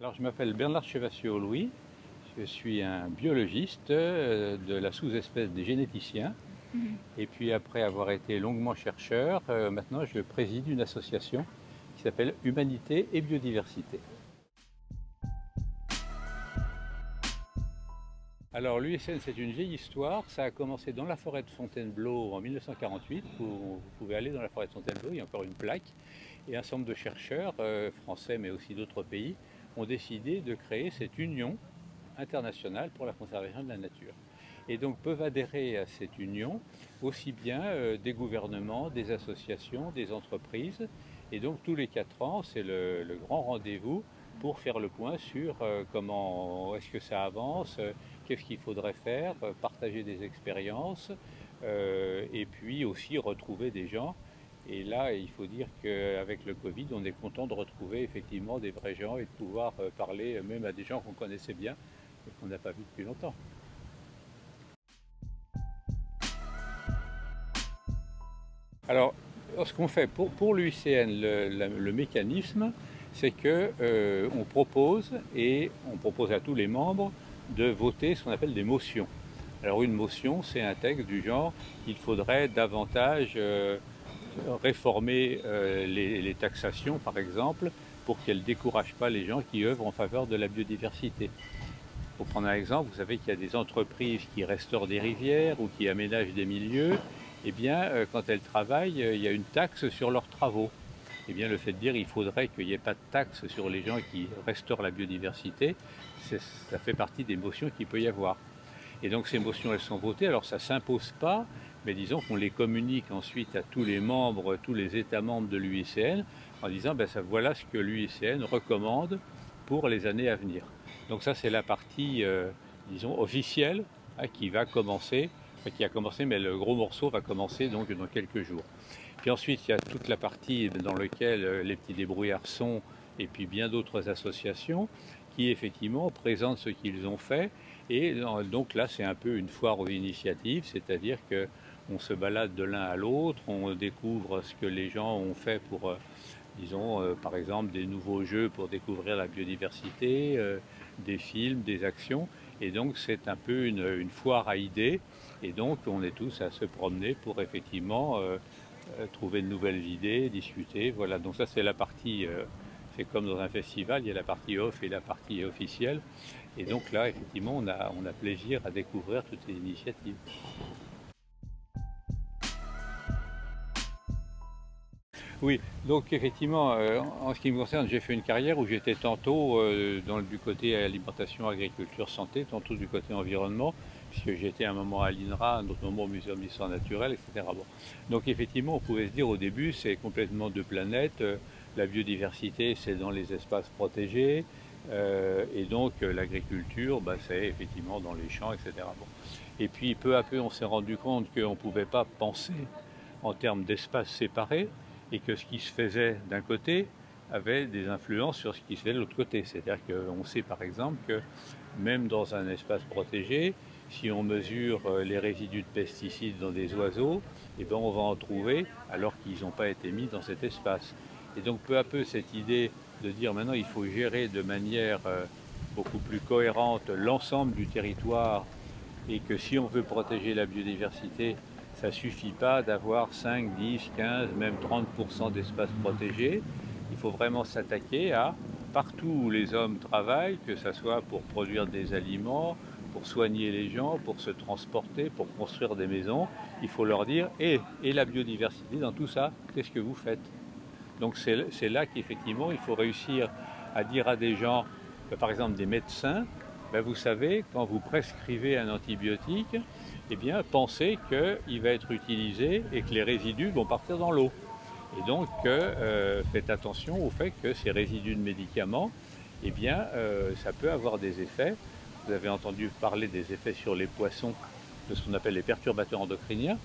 Alors, je m'appelle Bernard Chevassier-Louis, je suis un biologiste de la sous-espèce des généticiens. Et puis après avoir été longuement chercheur, maintenant je préside une association qui s'appelle Humanité et Biodiversité. Alors l'UICN, c'est une vieille histoire, ça a commencé dans la forêt de Fontainebleau en 1948, où vous pouvez aller dans la forêt de Fontainebleau, il y a encore une plaque, et un certain nombre de chercheurs, français mais aussi d'autres pays, ont décidé de créer cette union internationale pour la conservation de la nature. Et donc peuvent adhérer à cette union aussi bien des gouvernements, des associations, des entreprises. Et donc tous les 4 ans, c'est le grand rendez-vous pour faire le point sur comment est-ce que ça avance, qu'est-ce qu'il faudrait faire, partager des expériences, et puis aussi retrouver des gens. Et là, il faut dire qu'avec le Covid, on est content de retrouver effectivement des vrais gens et de pouvoir parler même à des gens qu'on connaissait bien et qu'on n'a pas vu depuis longtemps. Alors, ce qu'on fait pour l'UICN, le mécanisme, c'est qu'on propose, et on propose à tous les membres de voter ce qu'on appelle des motions. Alors une motion, c'est un texte du genre qu'il faudrait davantage réformer les taxations, par exemple, pour qu'elles ne découragent pas les gens qui œuvrent en faveur de la biodiversité. Pour prendre un exemple, vous savez qu'il y a des entreprises qui restaurent des rivières ou qui aménagent des milieux. Eh bien, quand elles travaillent, il y a une taxe sur leurs travaux. Eh bien, le fait de dire qu'il faudrait qu'il n'y ait pas de taxe sur les gens qui restaurent la biodiversité, ça fait partie des motions qu'il peut y avoir. Et donc ces motions, elles sont votées. Alors ça ne s'impose pas, mais disons qu'on les communique ensuite à tous les membres, tous les États membres de l'UICN, en disant voilà ce que l'UICN recommande pour les années à venir. Donc ça, c'est la partie, disons, officielle qui va commencer, qui a commencé, mais le gros morceau va commencer donc dans quelques jours. Puis ensuite, il y a toute la partie dans laquelle les petits débrouillards sont, et puis bien d'autres associations qui effectivement présentent ce qu'ils ont fait. Et donc là, c'est un peu une foire aux initiatives, c'est-à-dire qu'on se balade de l'un à l'autre, on découvre ce que les gens ont fait pour, disons, par exemple, des nouveaux jeux pour découvrir la biodiversité, des films, des actions. Et donc, c'est un peu une foire à idées. Et donc, on est tous à se promener pour effectivement trouver de nouvelles idées, discuter. Voilà, donc ça, c'est la partie, c'est comme dans un festival, il y a la partie off et la partie officielle. Et donc là, effectivement, on a plaisir à découvrir toutes ces initiatives. Oui, donc effectivement, en ce qui me concerne, j'ai fait une carrière où j'étais tantôt du côté alimentation, agriculture, santé, tantôt du côté environnement, puisque j'étais un moment à l'INRA, un autre moment au Muséum d'histoire naturelle, etc. Bon. Donc effectivement, on pouvait se dire au début, c'est complètement deux planètes. La biodiversité, c'est dans les espaces protégés, et donc l'agriculture, c'est effectivement dans les champs, etc. Bon. Et puis peu à peu, on s'est rendu compte qu'on ne pouvait pas penser en termes d'espaces séparés, et que ce qui se faisait d'un côté avait des influences sur ce qui se fait de l'autre côté. C'est-à-dire qu'on sait par exemple que même dans un espace protégé, si on mesure les résidus de pesticides dans des oiseaux, eh bien on va en trouver alors qu'ils n'ont pas été mis dans cet espace. Et donc peu à peu cette idée de dire maintenant il faut gérer de manière beaucoup plus cohérente l'ensemble du territoire, et que si on veut protéger la biodiversité, ça ne suffit pas d'avoir 5, 10, 15, même 30% d'espaces protégés. Il faut vraiment s'attaquer à partout où les hommes travaillent, que ce soit pour produire des aliments, pour soigner les gens, pour se transporter, pour construire des maisons. Il faut leur dire, et la biodiversité dans tout ça, qu'est-ce que vous faites? Donc c'est là qu'effectivement il faut réussir à dire à des gens, par exemple des médecins, vous savez, quand vous prescrivez un antibiotique, eh bien, pensez qu'il va être utilisé et que les résidus vont partir dans l'eau. Et donc, faites attention au fait que ces résidus de médicaments, eh bien, ça peut avoir des effets. Vous avez entendu parler des effets sur les poissons de ce qu'on appelle les perturbateurs endocriniens.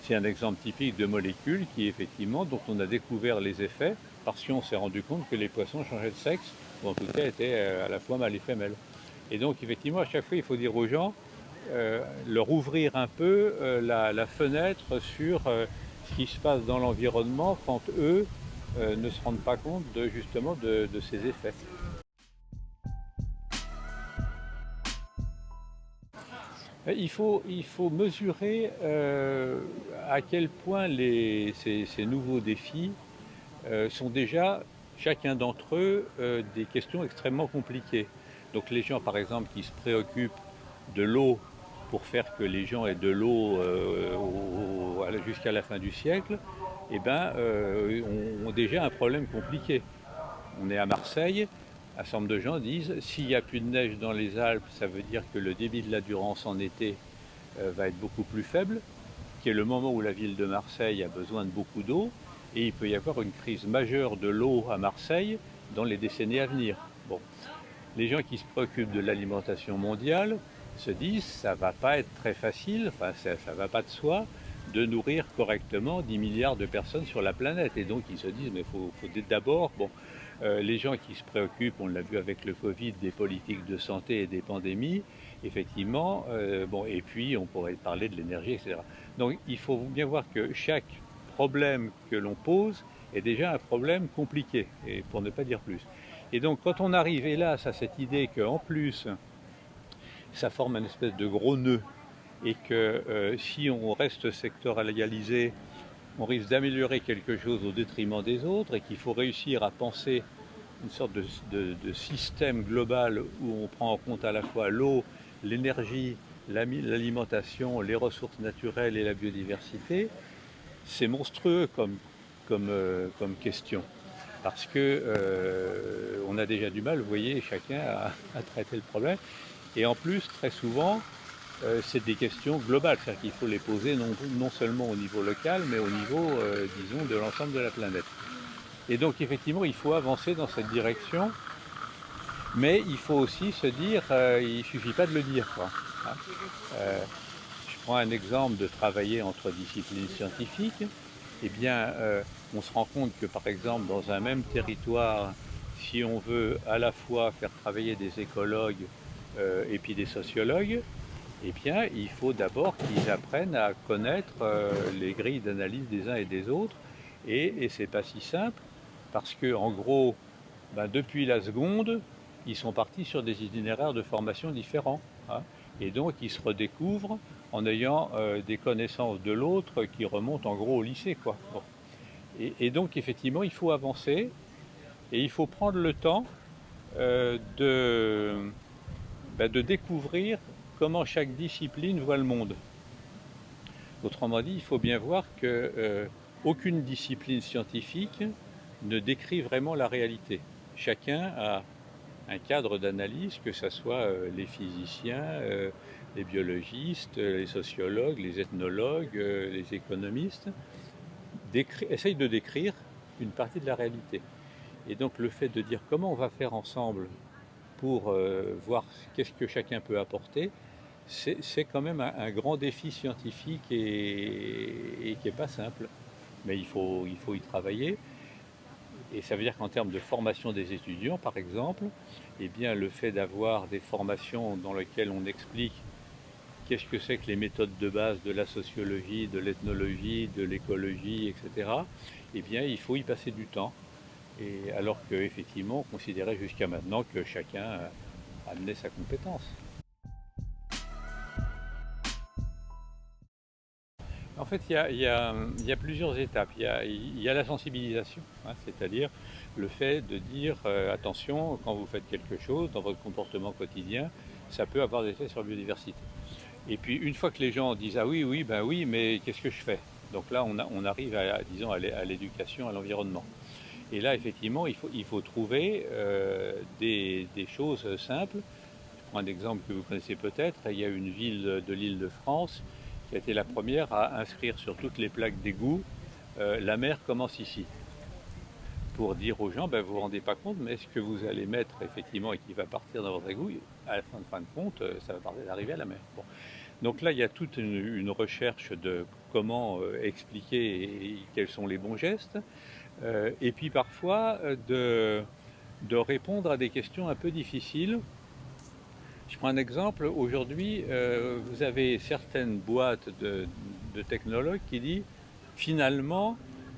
C'est un exemple typique de molécules qui, effectivement, dont on a découvert les effets parce qu'on s'est rendu compte que les poissons changeaient de sexe, ou en tout cas étaient à la fois mâles et femelles. Et donc, effectivement, à chaque fois, il faut dire aux gens, leur ouvrir un peu la fenêtre sur ce qui se passe dans l'environnement quand eux ne se rendent pas compte justement de ces effets. Il faut mesurer à quel point ces nouveaux défis sont déjà, chacun d'entre eux, des questions extrêmement compliquées. Donc les gens, par exemple, qui se préoccupent de l'eau pour faire que les gens aient de l'eau jusqu'à la fin du siècle, eh ben, ont déjà un problème compliqué. On est à Marseille, un certain nombre de gens disent s'il n'y a plus de neige dans les Alpes, ça veut dire que le débit de la Durance en été va être beaucoup plus faible, qui est le moment où la ville de Marseille a besoin de beaucoup d'eau, et il peut y avoir une crise majeure de l'eau à Marseille dans les décennies à venir. Bon. Les gens qui se préoccupent de l'alimentation mondiale se disent ça va pas être très facile, enfin ça va pas de soi, de nourrir correctement 10 milliards de personnes sur la planète. Et donc ils se disent mais faut d'abord, bon, les gens qui se préoccupent, on l'a vu avec le Covid, des politiques de santé et des pandémies, effectivement, bon, et puis on pourrait parler de l'énergie, etc. Donc il faut bien voir que chaque problème que l'on pose est déjà un problème compliqué, et pour ne pas dire plus. Et donc quand on arrive, hélas, à cette idée qu'en plus, ça forme une espèce de gros nœud, et que si on reste sectorialisé, on risque d'améliorer quelque chose au détriment des autres, et qu'il faut réussir à penser une sorte de système global où on prend en compte à la fois l'eau, l'énergie, l'alimentation, les ressources naturelles et la biodiversité, c'est monstrueux comme question. Parce que on a déjà du mal, vous voyez, chacun à traiter le problème. Et en plus, très souvent, c'est des questions globales, c'est-à-dire qu'il faut les poser non seulement au niveau local, mais au niveau, disons, de l'ensemble de la planète. Et donc, effectivement, il faut avancer dans cette direction, mais il faut aussi se dire, il ne suffit pas de le dire, quoi. Hein. Je prends un exemple de travailler entre disciplines scientifiques. Eh bien, on se rend compte que, par exemple, dans un même territoire, si on veut à la fois faire travailler des écologues et puis des sociologues, eh bien, il faut d'abord qu'ils apprennent à connaître les grilles d'analyse des uns et des autres. Et c'est pas si simple, parce que, en gros, ben, depuis la seconde, ils sont partis sur des itinéraires de formation différents. Hein, et donc, ils se redécouvrent en ayant des connaissances de l'autre qui remontent en gros au lycée, quoi. Bon. Et donc, effectivement, il faut avancer et il faut prendre le temps de découvrir comment chaque discipline voit le monde. Autrement dit, il faut bien voir que aucune discipline scientifique ne décrit vraiment la réalité. Chacun a un cadre d'analyse, que ce soit les physiciens, les biologistes, les sociologues, les ethnologues, les économistes, essayent de décrire une partie de la réalité. Et donc le fait de dire comment on va faire ensemble pour voir qu'est-ce que chacun peut apporter, c'est quand même un grand défi scientifique et qui n'est pas simple. Mais il faut y travailler. Et ça veut dire qu'en termes de formation des étudiants, par exemple, eh bien, le fait d'avoir des formations dans lesquelles on explique qu'est-ce que c'est que les méthodes de base de la sociologie, de l'ethnologie, de l'écologie, etc., eh bien, il faut y passer du temps. Et alors qu'effectivement, on considérait jusqu'à maintenant que chacun amenait sa compétence. En fait, il y a plusieurs étapes. Il y a la sensibilisation, hein, c'est-à-dire le fait de dire attention, quand vous faites quelque chose dans votre comportement quotidien, ça peut avoir des effets sur la biodiversité. Et puis une fois que les gens disent ah oui, oui, ben oui, mais qu'est-ce que je fais? Donc là, on arrive disons, à l'éducation, à l'environnement. Et là, effectivement, il faut trouver des choses simples. Je prends un exemple que vous connaissez peut-être. Il y a une ville de l'Île-de-France qui a été la première à inscrire sur toutes les plaques d'égout la mer commence ici. Pour dire aux gens, ben, vous ne vous rendez pas compte, mais ce que vous allez mettre effectivement et qui va partir dans votre égout, à la fin de compte, ça va arriver à la mer. Bon. Donc là, il y a toute une recherche de comment expliquer et quels sont les bons gestes. Et puis parfois de répondre à des questions un peu difficiles. Je prends un exemple, aujourd'hui vous avez certaines boîtes de technologues qui disent finalement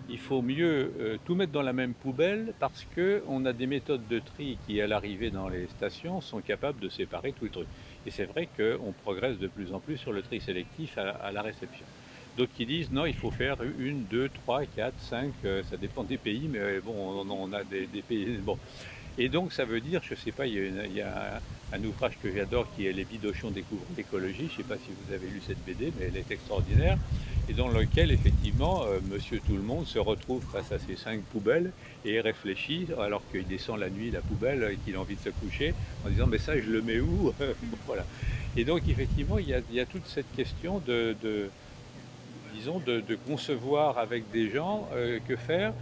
il faut mieux tout mettre dans la même poubelle parce qu'on a des méthodes de tri qui à l'arrivée dans les stations sont capables de séparer tous les trucs. Et c'est vrai qu'on progresse de plus en plus sur le tri sélectif à la réception. D'autres qui disent non, il faut faire une, deux, trois, quatre, cinq, ça dépend des pays, mais bon, on a des pays. Bon. Et donc ça veut dire, je ne sais pas, il y a un ouvrage que j'adore qui est Les Bidochons découvrent l'écologie, je ne sais pas si vous avez lu cette BD, mais elle est extraordinaire, et dans lequel effectivement Monsieur Tout-le-Monde se retrouve face à ces 5 poubelles et réfléchit, alors qu'il descend la nuit la poubelle et qu'il a envie de se coucher, en disant mais ça je le mets où? Voilà. Et donc effectivement il y a toute cette question disons, de concevoir avec des gens que faire.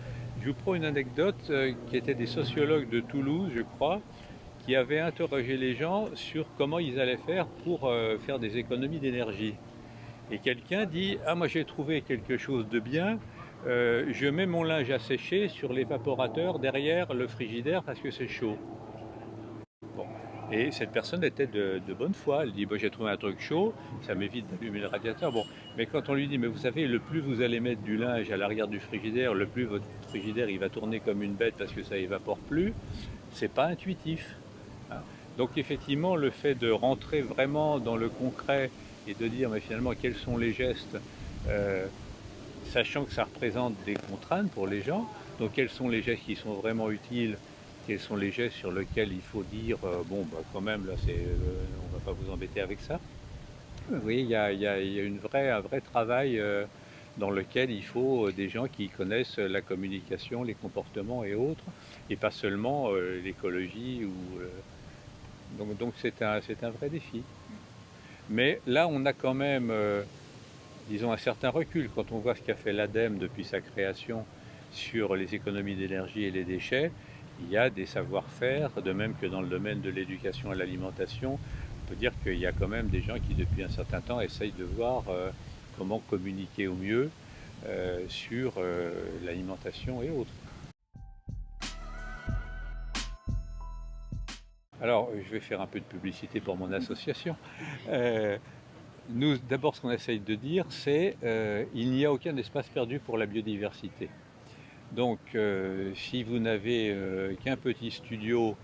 Je vous prends une anecdote qui était des sociologues de Toulouse, je crois, qui avaient interrogé les gens sur comment ils allaient faire pour faire des économies d'énergie. Et quelqu'un dit ah moi j'ai trouvé quelque chose de bien, je mets mon linge à sécher sur l'évaporateur derrière le frigidaire parce que c'est chaud. Bon. Et cette personne était de bonne foi. Elle dit bah, j'ai trouvé un truc chaud, ça m'évite d'allumer le radiateur. Bon, mais quand on lui dit mais vous savez, le plus vous allez mettre du linge à l'arrière du frigidaire, le plus votre frigidaire il va tourner comme une bête parce que ça évapore plus, c'est pas intuitif. Hein. Donc effectivement, le fait de rentrer vraiment dans le concret et de dire mais finalement quels sont les gestes, euh, sachant que ça représente des contraintes pour les gens, donc quels sont les gestes qui sont vraiment utiles, quels sont les gestes sur lesquels il faut dire bon bah quand même là c'est on va pas vous embêter avec ça. Vous voyez, il y a un vrai travail dans lequel il faut des gens qui connaissent la communication, les comportements et autres, et pas seulement l'écologie. Donc c'est un vrai défi. Mais là, on a quand même, disons, un certain recul. Quand on voit ce qu'a fait l'ADEME depuis sa création sur les économies d'énergie et les déchets, il y a des savoir-faire, de même que dans le domaine de l'éducation et l'alimentation. On peut dire qu'il y a quand même des gens qui, depuis un certain temps, essayent de voir comment communiquer au mieux sur l'alimentation et autres. Alors, je vais faire un peu de publicité pour mon association. Euh, Nous, d'abord, ce qu'on essaye de dire, c'est il n'y a aucun espace perdu pour la biodiversité. Donc, si vous n'avez qu'un petit studio,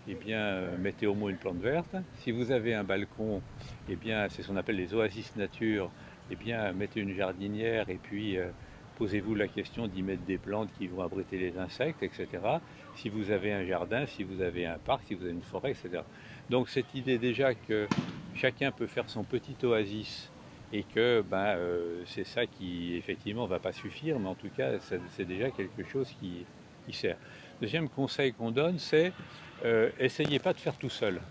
eh bien, mettez au moins une plante verte. Si vous avez un balcon, eh bien, c'est ce qu'on appelle les oasis nature, eh bien, mettez une jardinière et puis posez-vous la question d'y mettre des plantes qui vont abriter les insectes, etc. Si vous avez un jardin, si vous avez un parc, si vous avez une forêt, etc. Donc, cette idée déjà que chacun peut faire son petit oasis et que ben, c'est ça qui effectivement ne va pas suffire, mais en tout cas c'est déjà quelque chose qui sert. Deuxième conseil qu'on donne, c'est essayez pas de faire tout seul.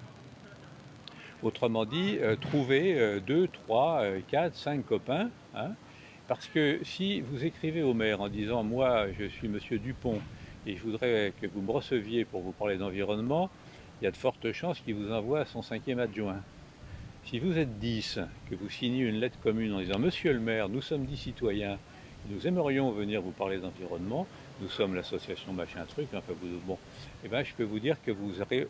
Autrement dit, trouvez 2, 3, 4, 5 copains, hein, parce que si vous écrivez au maire en disant moi je suis monsieur Dupont et je voudrais que vous me receviez pour vous parler d'environnement, il y a de fortes chances qu'il vous envoie son 5e adjoint. Si vous êtes 10, que vous signez une lettre commune en disant Monsieur le maire, nous sommes 10 citoyens, nous aimerions venir vous parler d'environnement, nous sommes l'association machin truc, enfin bon, eh ben, je peux vous dire que vous aurez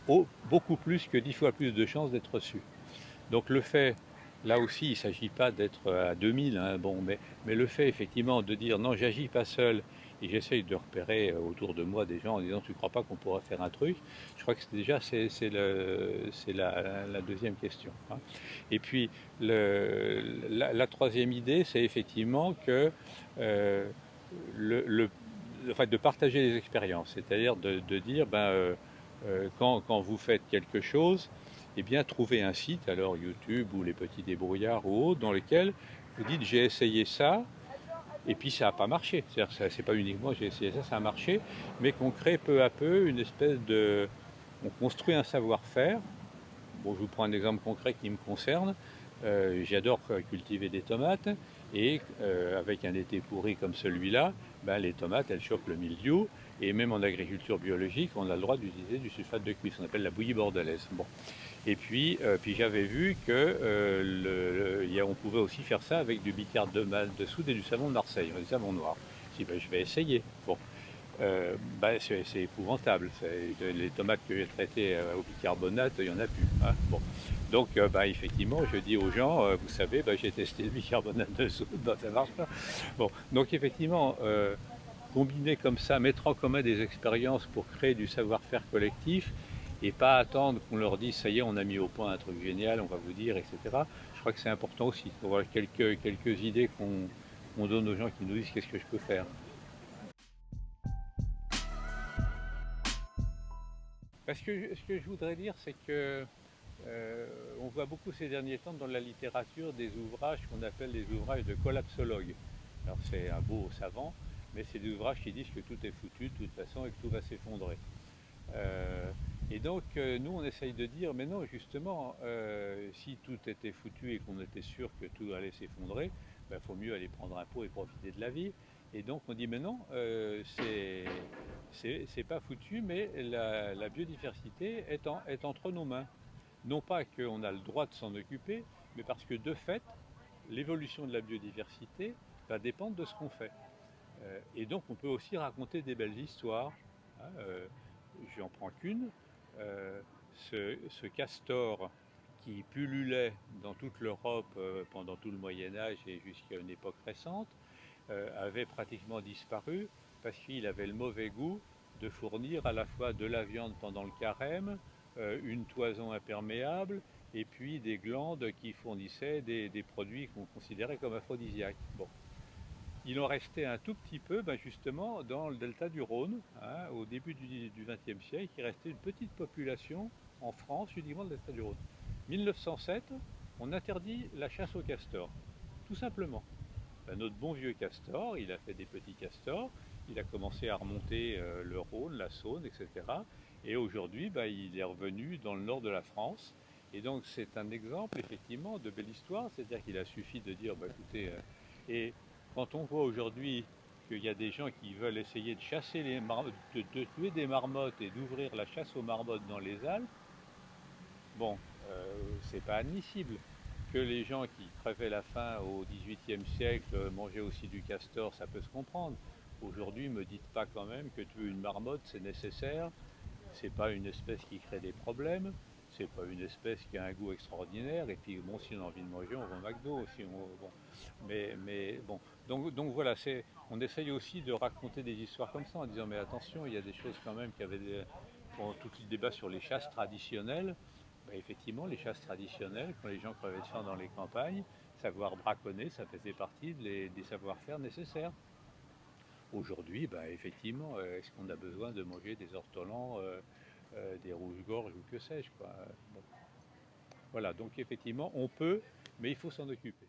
beaucoup plus que 10 fois plus de chances d'être reçu. Donc le fait, là aussi, il ne s'agit pas d'être à 2000, hein, bon, mais le fait effectivement de dire non, j'agis pas seul et j'essaye de repérer autour de moi des gens en disant tu ne crois pas qu'on pourra faire un truc, je crois que c'est la deuxième question. Hein. Et puis la troisième idée, c'est effectivement que le, enfin, de partager les expériences, c'est-à-dire de dire quand vous faites quelque chose, eh bien, trouvez un site, alors YouTube ou les petits débrouillards ou autres, dans lesquels vous dites j'ai essayé ça, et puis ça n'a pas marché. C'est-à-dire c'est pas uniquement j'ai essayé ça, ça a marché, mais qu'on crée peu à peu une espèce de... On construit un savoir-faire. Bon, je vous prends un exemple concret qui me concerne. J'adore cultiver des tomates, et avec un été pourri comme celui-là, ben, les tomates, elles chopent le mildiou, et même en agriculture biologique, on a le droit d'utiliser du sulfate de cuivre, ce qu'on appelle la bouillie bordelaise. Bon. Et puis, j'avais vu que on pouvait aussi faire ça avec du bicarbonate de soude et du savon de Marseille, du savon noir. Je dis, ben, je vais essayer. Bon. C'est épouvantable. Les tomates que j'ai traitées au bicarbonate, il n'y en a plus. Hein. Bon. Donc, effectivement, je dis aux gens, vous savez, j'ai testé le bicarbonate de soude, ça marche pas. Bon. Donc, effectivement, combiner comme ça, mettre en commun des expériences pour créer du savoir-faire collectif, et pas attendre qu'on leur dise ça y est, on a mis au point un truc génial, on va vous dire, etc. Je crois que c'est important aussi d'avoir quelques idées qu'on donne aux gens qui nous disent qu'est-ce que je peux faire. Parce que ce que je voudrais dire, c'est que on voit beaucoup ces derniers temps dans la littérature des ouvrages qu'on appelle des ouvrages de collapsologues. Alors c'est un beau savant, mais c'est des ouvrages qui disent que tout est foutu de toute façon et que tout va s'effondrer. Euh, et donc nous on essaye de dire, mais non justement, si tout était foutu et qu'on était sûr que tout allait s'effondrer, il faut mieux aller prendre un pot et profiter de la vie. Et donc on dit, mais non, c'est pas foutu, mais la biodiversité est entre nos mains. Non pas qu'on a le droit de s'en occuper, mais parce que de fait, l'évolution de la biodiversité va dépendre de ce qu'on fait. Et donc on peut aussi raconter des belles histoires. Hein, j'en prends qu'une. Euh, ce castor qui pullulait dans toute l'Europe pendant tout le Moyen Âge et jusqu'à une époque récente avait pratiquement disparu parce qu'il avait le mauvais goût de fournir à la fois de la viande pendant le carême, une toison imperméable et puis des glandes qui fournissaient des produits qu'on considérait comme aphrodisiaques. Bon. Il en restait un tout petit peu, justement, dans le delta du Rhône, hein, au début du XXe siècle, il restait une petite population en France, uniquement le delta du Rhône. 1907, on interdit la chasse au castor, tout simplement. Notre bon vieux castor, il a fait des petits castors, il a commencé à remonter le Rhône, la Saône, etc. Et aujourd'hui, il est revenu dans le nord de la France. Et donc c'est un exemple effectivement de belle histoire, c'est-à-dire qu'il a suffi de dire, écoutez, et quand on voit aujourd'hui qu'il y a des gens qui veulent essayer de chasser de tuer des marmottes et d'ouvrir la chasse aux marmottes dans les Alpes, bon, c'est pas admissible. Que les gens qui crevaient la faim au XVIIIe siècle mangeaient aussi du castor, ça peut se comprendre. Aujourd'hui, me dites pas quand même que tuer une marmotte c'est nécessaire. C'est pas une espèce qui crée des problèmes. C'est pas une espèce qui a un goût extraordinaire. Et puis bon, si on a envie de manger, on va au McDo. Si on, bon. Mais bon. Donc voilà, on essaye aussi de raconter des histoires comme ça en disant mais attention, il y a des choses quand même qui avaient pour tout le débat sur les chasses traditionnelles. Effectivement, les chasses traditionnelles, quand les gens crevaient de faim dans les campagnes, savoir braconner, ça faisait partie des savoir-faire nécessaires. Aujourd'hui, effectivement, est-ce qu'on a besoin de manger des ortolans, des rouges-gorges ou que sais-je quoi. Bon. Voilà, donc effectivement, on peut, mais il faut s'en occuper.